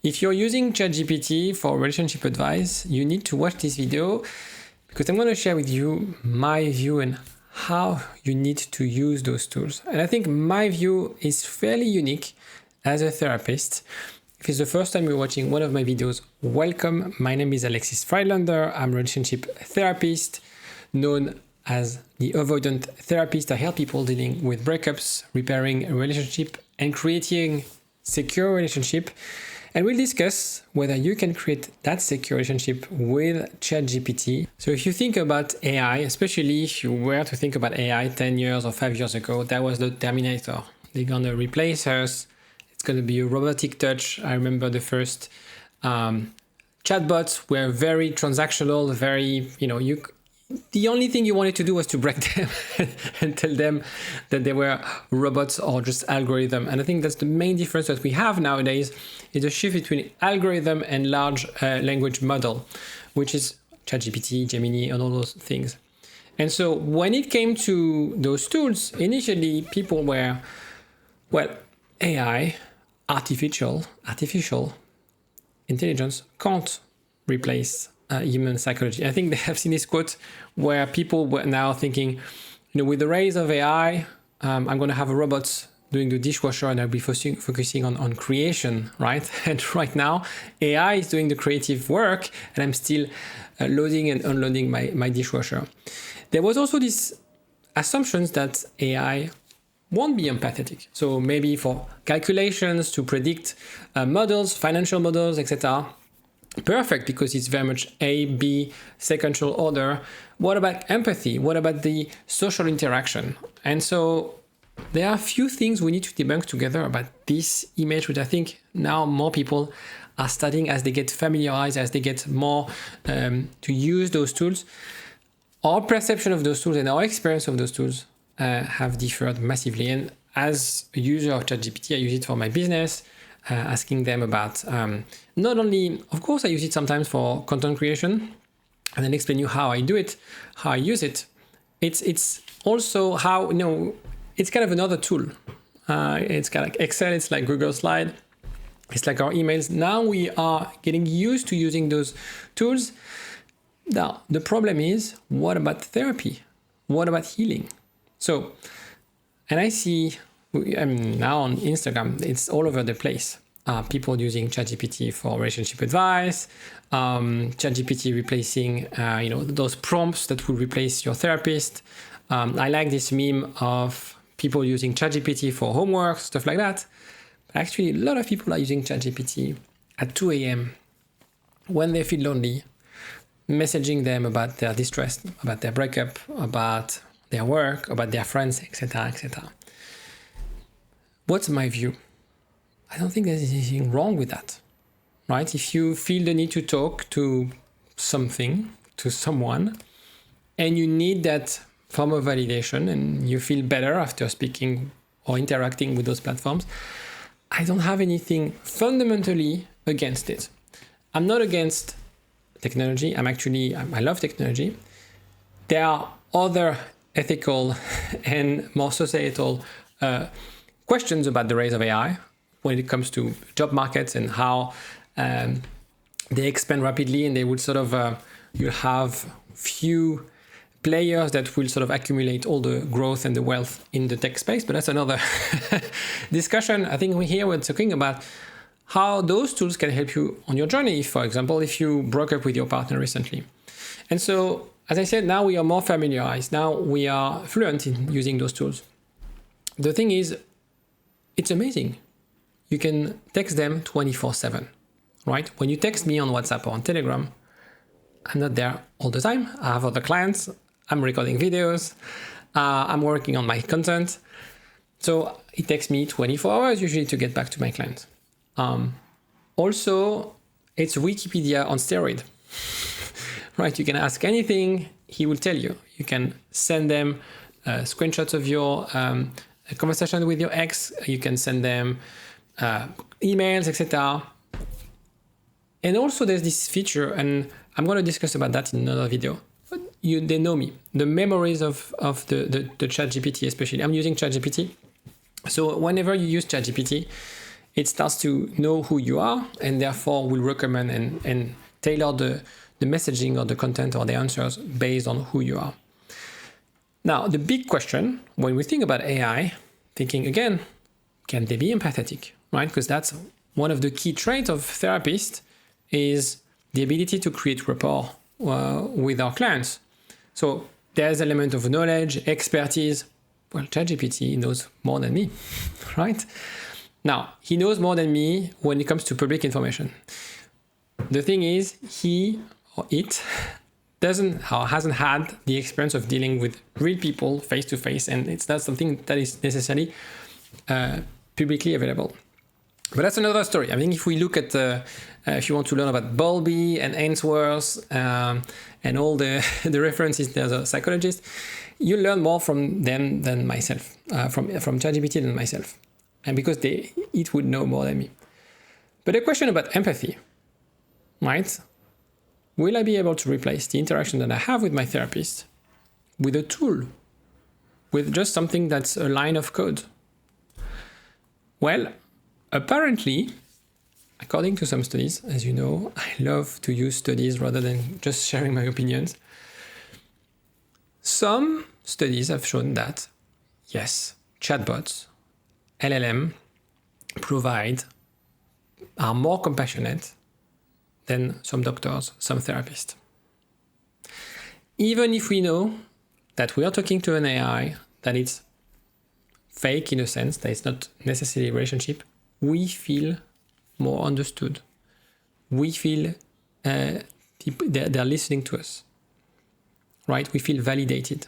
If you're using ChatGPT for relationship advice, you need to watch this video because I'm going to share with you my view and how you need to use those tools. And I think my view is fairly unique as a therapist. If it's the first time you're watching one of my videos, welcome. My name is Alexis Friedlander. I'm a relationship therapist known as the Avoidant therapist. I help people dealing with breakups, repairing a relationship, and creating secure relationship. And we'll discuss whether you can create that secure relationship with ChatGPT. So if you think about AI, especially if you were to think about AI 10 years or 5 years ago, that was the Terminator. They're going to replace us. It's going to be a robotic touch. I remember the first chatbots were very transactional, very, the only thing you wanted to do was to break them and tell them that they were robots or just algorithm. And I think that's the main difference that we have nowadays is a shift between algorithm and large language model, which is ChatGPT, Gemini, and all those things. And so when it came to those tools, initially people were, AI, artificial intelligence can't replace human psychology. I think they have seen this quote where people were now thinking, with the rise of AI, I'm going to have a robot doing the dishwasher and I'll be focusing on creation, right? And right now, AI is doing the creative work and I'm still loading and unloading my dishwasher. There was also this assumptions that AI won't be empathetic. So maybe for calculations to predict models, financial models, etc., perfect, because it's very much A, B, sequential order. What about empathy? What about the social interaction? And so there are a few things we need to debunk together about this image, which I think now more people are studying as they get familiarized, as they get more to use those tools. Our perception of those tools and our experience of those tools have differed massively. And as a user of ChatGPT, I use it for my business, asking them about not only, of course, I use it sometimes for content creation and then explain you how I do it, how I use it. It's also how, it's kind of another tool. It's kind of like Excel, it's like Google Slide, it's like our emails. Now we are getting used to using those tools. Now, the problem is, what about therapy? What about healing? So, and I see now on Instagram, it's all over the place. People using ChatGPT for relationship advice, ChatGPT replacing, those prompts that will replace your therapist. I like this meme of people using ChatGPT for homework, stuff like that. But actually, a lot of people are using ChatGPT at 2 a.m. when they feel lonely, messaging them about their distress, about their breakup, about their work, about their friends, etc., etc. What's my view? I don't think there's anything wrong with that, right? If you feel the need to talk to something, to someone, and you need that form of validation and you feel better after speaking or interacting with those platforms, I don't have anything fundamentally against it. I'm not against technology. I love technology. There are other ethical and more societal questions about the rise of AI when it comes to job markets and how they expand rapidly, and they would sort of, you have few players that will sort of accumulate all the growth and the wealth in the tech space. But that's another discussion. I think we're talking about how those tools can help you on your journey. For example, if you broke up with your partner recently. And so, as I said, now we are more familiarized. Now we are fluent in using those tools. The thing is, it's amazing. You can text them 24/7, right? When you text me on WhatsApp or on Telegram, I'm not there all the time. I have other clients. I'm recording videos. I'm working on my content. So it takes me 24 hours usually to get back to my clients. Also, it's Wikipedia on steroid, right? You can ask anything, he will tell you. You can send them screenshots of your conversation with your ex. You can send them emails, etc. And also there's this feature, and I'm going to discuss about that in another video. They know me. The memories of the ChatGPT, especially. I'm using ChatGPT. So whenever you use ChatGPT, it starts to know who you are and therefore will recommend and tailor the messaging or the content or the answers based on who you are. Now, the big question when we think about AI, thinking again, can they be empathetic, right? Because that's one of the key traits of therapists is the ability to create rapport with our clients. So there's an element of knowledge, expertise. Well, ChatGPT knows more than me, right? Now, he knows more than me when it comes to public information. The thing is, he or it doesn't or hasn't had the experience of dealing with real people face to face, and it's not something that is necessarily publicly available. But that's another story. I think if we look at, if you want to learn about Bowlby and Ainsworth and all the references as a psychologist, you learn more from them than myself, from ChatGPT than myself. And because it would know more than me. But the question about empathy, right? Will I be able to replace the interaction that I have with my therapist with a tool, with just something that's a line of code? Well, apparently, according to some studies, as you know, I love to use studies rather than just sharing my opinions. Some studies have shown that, yes, chatbots, LLM, are more compassionate than some doctors, some therapists. Even if we know that we are talking to an AI, that it's fake in a sense, that it's not necessarily a relationship, we feel more understood. We feel they're listening to us, right? We feel validated.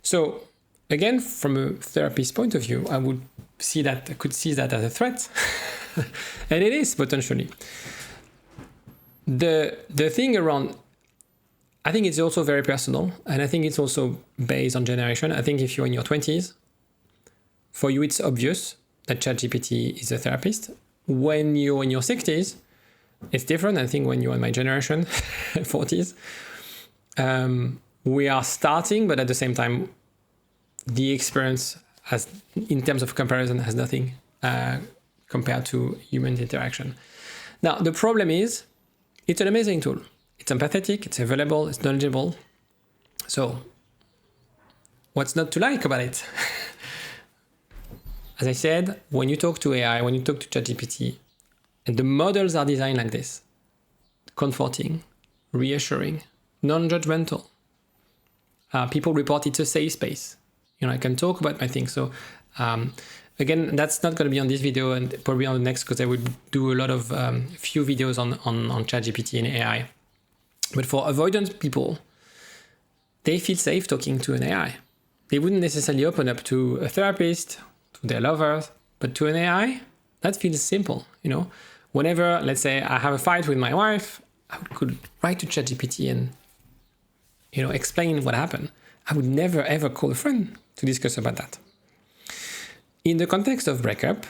So again, from a therapist's point of view, I could see that as a threat, and it is potentially. The thing around, I think it's also very personal, and I think it's also based on generation. I think if you're in your 20s, for you it's obvious that ChatGPT is a therapist. When you're in your 60s, it's different. I think when you're in my generation, 40s, we are starting, but at the same time, the experience has, in terms of comparison, has nothing compared to human interaction. Now, the problem is, it's an amazing tool. It's empathetic, it's available, it's knowledgeable. So, what's not to like about it? As I said, when you talk to AI, when you talk to ChatGPT, and the models are designed like this, comforting, reassuring, non-judgmental. People report it's a safe space. I can talk about my things. So again, that's not going to be on this video and probably on the next, because I will do a lot of few videos on ChatGPT and AI. But for avoidant people, they feel safe talking to an AI. They wouldn't necessarily open up to a therapist, to their lovers, but to an AI, that feels simple. Whenever, let's say, I have a fight with my wife, I could write to ChatGPT and explain what happened. I would never ever call a friend to discuss about that. In the context of breakup,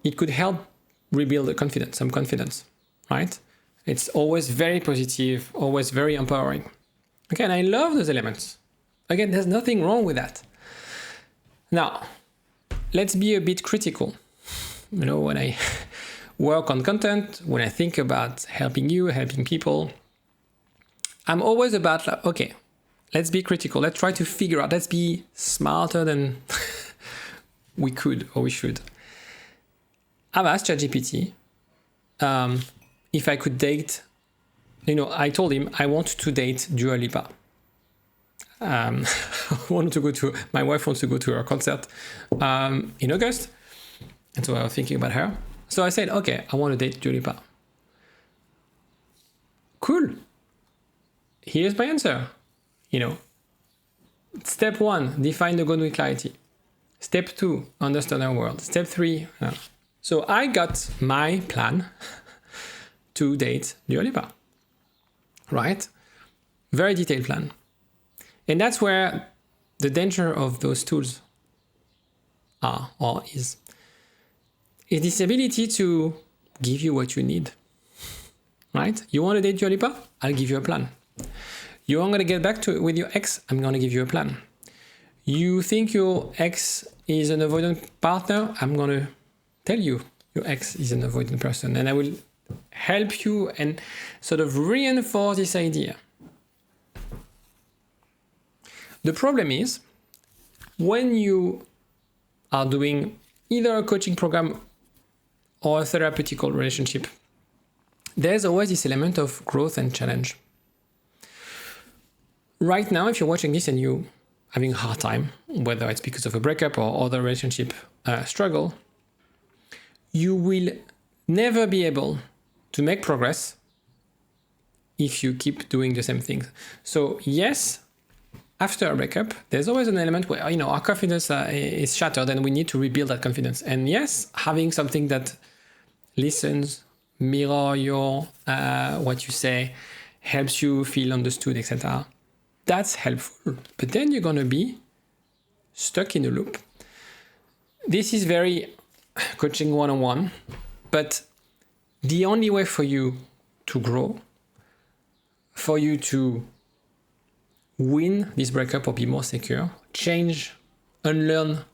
it could help rebuild some confidence, right? It's always very positive, always very empowering. Again, I love those elements. Again, there's nothing wrong with that. Now, let's be a bit critical. When I work on content, when I think about helping you, helping people, I'm always about, okay, let's be critical. Let's try to figure out, let's be smarter than we could or we should. I've asked ChatGPT if I could date, I told him I want to date Dua Lipa. My wife wants to go to her concert in August. And so I was thinking about her. So I said, okay, I want to date Dua Lipa. Cool. Here's my answer. Step 1, define the goal with clarity. Step 2, understand our world. Step 3. So I got my plan to date Dua Lipa. Right? Very detailed plan. And that's where the danger of those tools is this ability to give you what you need. Right? You want to date Dua Lipa? I'll give you a plan. You are going to get back with your ex? I'm going to give you a plan. You think your ex is an avoidant partner? I'm going to tell you your ex is an avoidant person, and I will help you and sort of reinforce this idea. The problem is when you are doing either a coaching program or a therapeutical relationship, there's always this element of growth and challenge. Right now, if you're watching this and you're having a hard time, whether it's because of a breakup or other relationship struggle, you will never be able to make progress if you keep doing the same things. So yes, after a breakup, there's always an element where, our confidence is shattered and we need to rebuild that confidence. And yes, having something that listens, mirror your what you say, helps you feel understood, etc., that's helpful. But then you're going to be stuck in a loop. This is very coaching 101, but the only way for you to grow, for you to win this breakup or be more secure, change, unlearn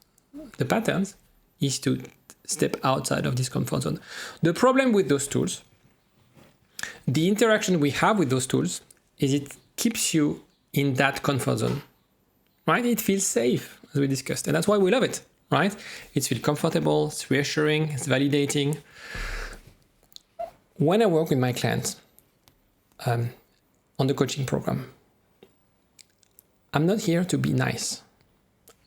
the patterns, is to step outside of this comfort zone. The problem with those tools, the interaction we have with those tools, is it keeps you in that comfort zone, right? It feels safe, as we discussed, and that's why we love it, right? It feels comfortable, it's reassuring, it's validating. When I work with my clients on the coaching program, I'm not here to be nice.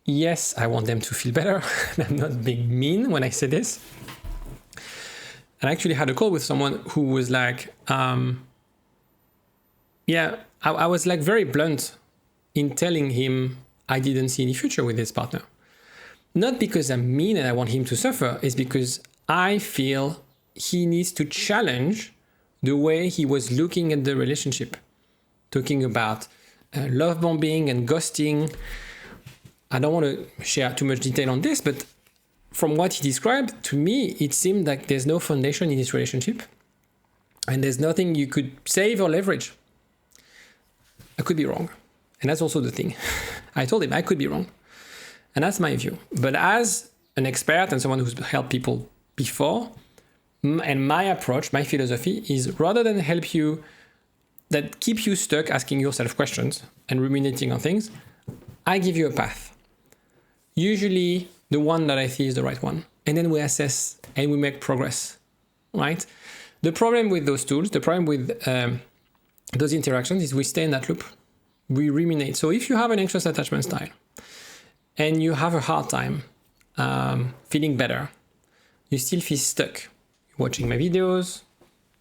Yes, I want them to feel better. I'm not being mean when I say this. And I actually had a call with someone who was like, I was like very blunt in telling him I didn't see any future with his partner. Not because I'm mean and I want him to suffer, it's because I feel he needs to challenge the way he was looking at the relationship, talking about love bombing and ghosting. I don't want to share too much detail on this, but from what he described, to me, it seemed like there's no foundation in this relationship and there's nothing you could save or leverage. I could be wrong. And that's also the thing. I told him I could be wrong. And that's my view. But as an expert and someone who's helped people before, and my approach, my philosophy is rather than help you, that keep you stuck asking yourself questions and ruminating on things, I give you a path. Usually the one that I see is the right one. And then we assess and we make progress, right? The problem with those tools, the problem with those interactions is we stay in that loop. We ruminate. So if you have an anxious attachment style and you have a hard time feeling better, you still feel stuck. You're watching my videos.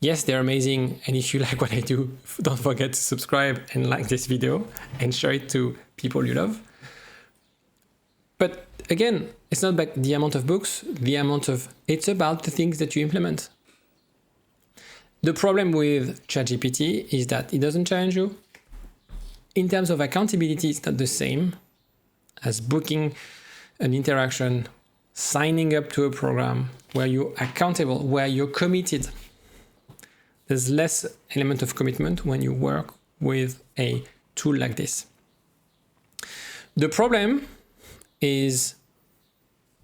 Yes, they're amazing. And if you like what I do, don't forget to subscribe and like this video and share it to people you love. But again, it's not about the amount of books, it's about the things that you implement. The problem with ChatGPT is that it doesn't challenge you. In terms of accountability, it's not the same as booking an interaction, signing up to a program where you're accountable, where you're committed. There's less element of commitment when you work with a tool like this. The problem is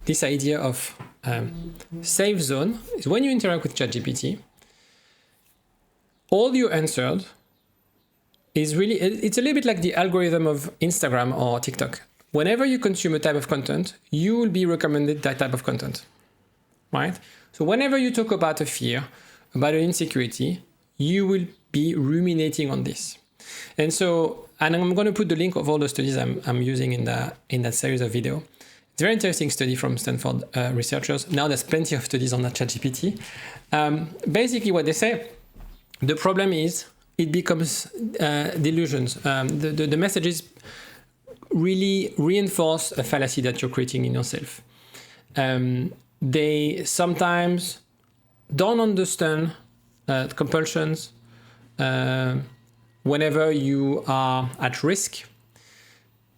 this idea of safe zone is when you interact with ChatGPT, all you answered is really, it's a little bit like the algorithm of Instagram or TikTok. Whenever you consume a type of content, you will be recommended that type of content, right? So whenever you talk about a fear, about an insecurity, you will be ruminating on this. And so, and I'm going to put the link of all the studies I'm using in that series of video. It's a very interesting study from Stanford researchers. Now there's plenty of studies on that ChatGPT. Basically what they say, the problem is it becomes delusions. The messages really reinforce a fallacy that you're creating in yourself. They sometimes don't understand compulsions whenever you are at risk.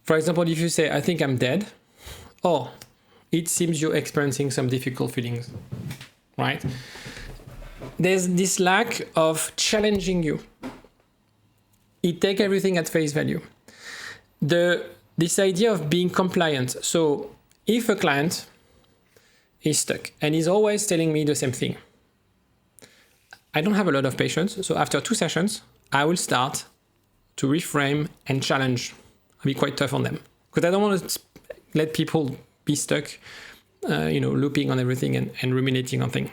For example, if you say, I think I'm dead, or it seems you're experiencing some difficult feelings, right? There's this lack of challenging you. It takes everything at face value. This idea of being compliant. So if a client is stuck and he's always telling me the same thing. I don't have a lot of patience, so after 2 sessions, I will start to reframe and challenge. I'll be quite tough on them because I don't want to let people be stuck, looping on everything and ruminating on things.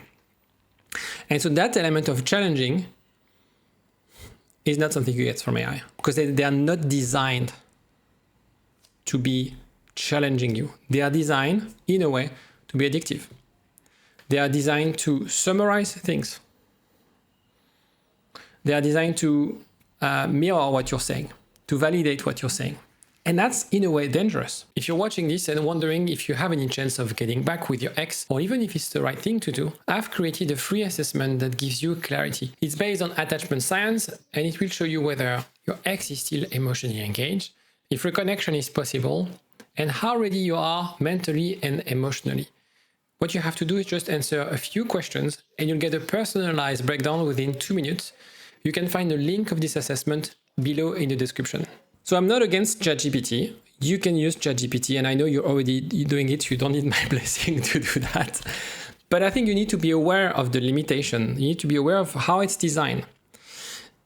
And so that element of challenging is not something you get from AI because they are not designed to be challenging you. They are designed in a way to be addictive. They are designed to summarize things. They are designed to mirror what you're saying, to validate what you're saying. And that's in a way dangerous. If you're watching this and wondering if you have any chance of getting back with your ex, or even if it's the right thing to do, I've created a free assessment that gives you clarity. It's based on attachment science, and it will show you whether your ex is still emotionally engaged, if reconnection is possible, and how ready you are mentally and emotionally. What you have to do is just answer a few questions, and you'll get a personalized breakdown within 2 minutes. You can find the link of this assessment below in the description. So I'm not against ChatGPT. You can use ChatGPT, and I know you're already doing it. You don't need my blessing to do that. But I think you need to be aware of the limitation. You need to be aware of how it's designed.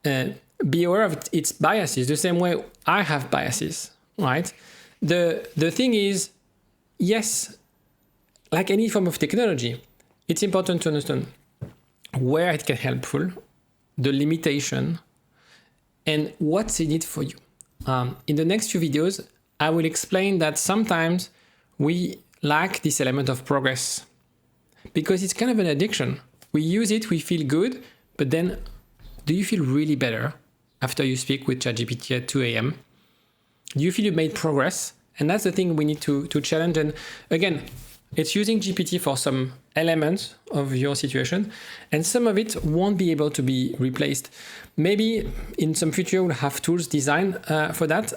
Be aware of its biases, the same way I have biases, right? The thing is, yes, like any form of technology, it's important to understand where it can be helpful, the limitation, and what's in it for you. In the next few videos, I will explain that sometimes we lack this element of progress because it's kind of an addiction. We use it, we feel good, but then do you feel really better after you speak with ChatGPT at 2 a.m.? Do you feel you made progress? And that's the thing we need to challenge. And again, it's using GPT for some elements of your situation, and some of it won't be able to be replaced. Maybe in some future we'll have tools designed for that.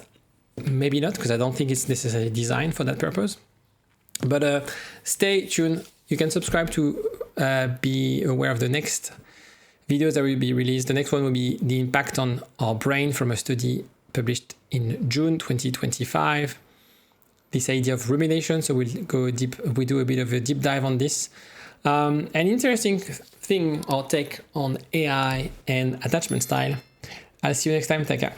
Maybe not, because I don't think it's necessarily designed for that purpose. But stay tuned. You can subscribe to be aware of the next videos that will be released. The next one will be the impact on our brain from a study published in June 2025. This idea of rumination, so we'll go deep. We do a bit of a deep dive on this. An interesting thing or take on AI and attachment style. I'll see you next time. Take care.